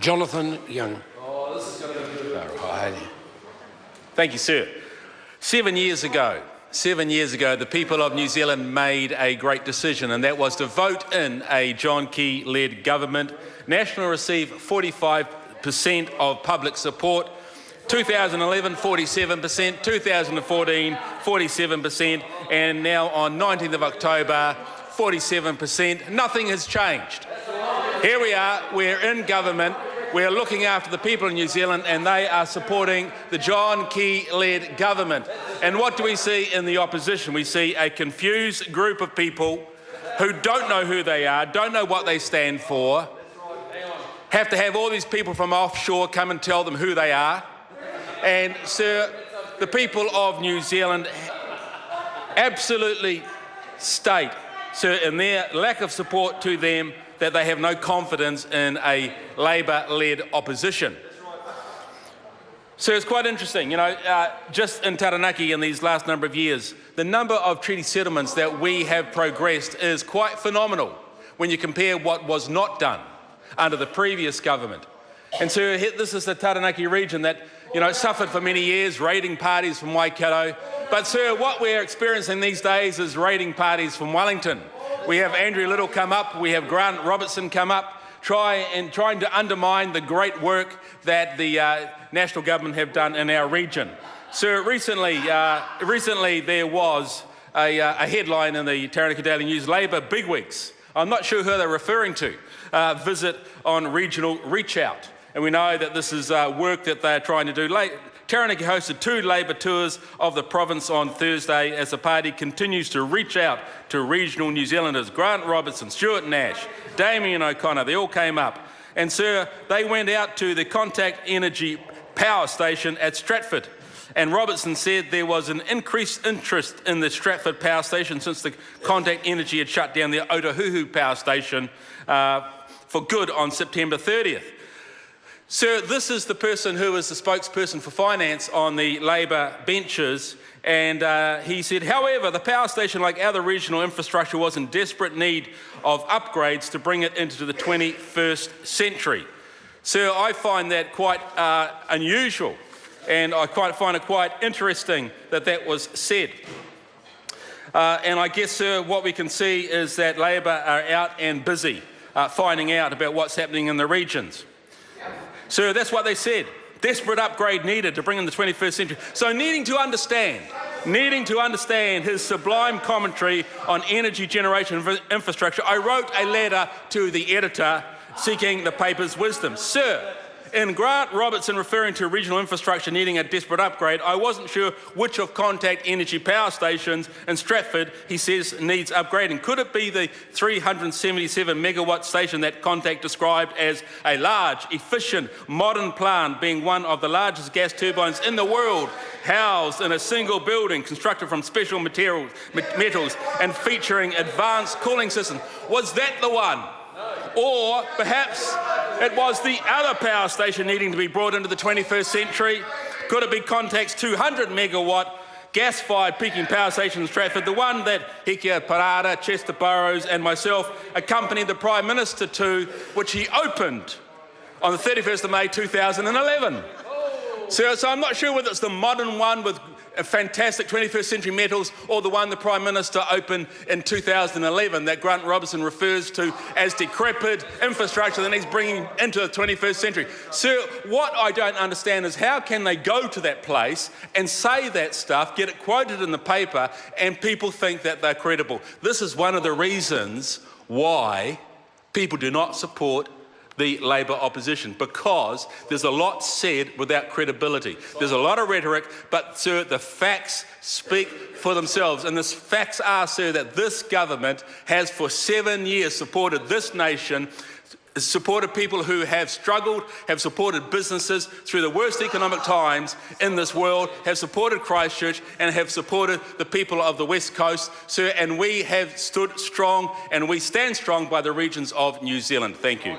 Jonathan Young. Oh, this is going to be good. Right. Thank you, sir. 7 years ago, the people of New Zealand made a great decision, and that was to vote in a John Key-led government. National received 45% of public support. 2011, 47%, 2014, 47%, and now on 19th of October, 47%. Nothing has changed. Here we are, we're in government, we're looking after the people in New Zealand, and they are supporting the John Key-led government. And what do we see in the opposition? We see a confused group of people who don't know who they are, don't know what they stand for, have to have all these people from offshore come and tell them who they are. And, sir, the people of New Zealand absolutely state, sir, in their lack of support to them, that they have no confidence in a Labour-led opposition. So it's quite interesting, you know, just in Taranaki in these last number of years, the number of treaty settlements that we have progressed is quite phenomenal when you compare what was not done under the previous government. And so this is the Taranaki region that, you know, suffered for many years, raiding parties from Waikato. But, sir, what we're experiencing these days is raiding parties from Wellington. We have Andrew Little come up, we have Grant Robertson come up, trying to undermine the great work that the national government have done in our region. Sir, recently there was a headline in the Taranaki Daily News, Labour bigwigs, I'm not sure who they're referring to, visit on regional reach out. And we know that this is work that they're trying to do. Taranaki hosted 2 Labour tours of the province on Thursday as the party continues to reach out to regional New Zealanders. Grant Robertson, Stuart Nash, Damien O'Connor, they all came up. And, sir, they went out to the Contact Energy power station at Stratford. And Robertson said there was an increased interest in the Stratford power station since the Contact Energy had shut down their Otahuhu power station for good on September 30th. Sir, this is the person who is the spokesperson for finance on the Labour benches, and he said, however, the power station, like other regional infrastructure, was in desperate need of upgrades to bring it into the 21st century. Sir, I find that quite unusual, and I find it quite interesting that that was said. And I guess, sir, what we can see is that Labour are out and busy finding out about what's happening in the regions. Sir, that's what they said. Desperate upgrade needed to bring in the 21st century. So needing to understand his sublime commentary on energy generation infrastructure, I wrote a letter to the editor seeking the paper's wisdom. Sir, in Grant Robertson referring to regional infrastructure needing a desperate upgrade, I wasn't sure which of Contact Energy power stations in Stratford he says needs upgrading. Could it be the 377 megawatt station that Contact described as a large, efficient, modern plant, being one of the largest gas turbines in the world, housed in a single building constructed from special metals and featuring advanced cooling systems? Was that the one? Or perhaps it was the other power station needing to be brought into the 21st century? Could it be Contact's 200 megawatt gas-fired peaking power station in Stratford, the one that Hekia Parada, Chester Burrows and myself accompanied the Prime Minister to, which he opened on the 31st of May 2011? So I'm not sure whether it's the modern one with fantastic 21st century metals or the one the Prime Minister opened in 2011 that Grant Robertson refers to as decrepit infrastructure that he's bringing into the 21st century. Sir, what I don't understand is how can they go to that place and say that stuff, get it quoted in the paper, and people think that they're credible. This is one of the reasons why people do not support the Labour opposition, because there's a lot said without credibility. There's a lot of rhetoric, but, sir, the facts speak for themselves. And the facts are, sir, that this government has for 7 years supported this nation, supported people who have struggled, have supported businesses through the worst economic times in this world, have supported Christchurch and have supported the people of the West Coast, sir, and we have stood strong and we stand strong by the regions of New Zealand. Thank you.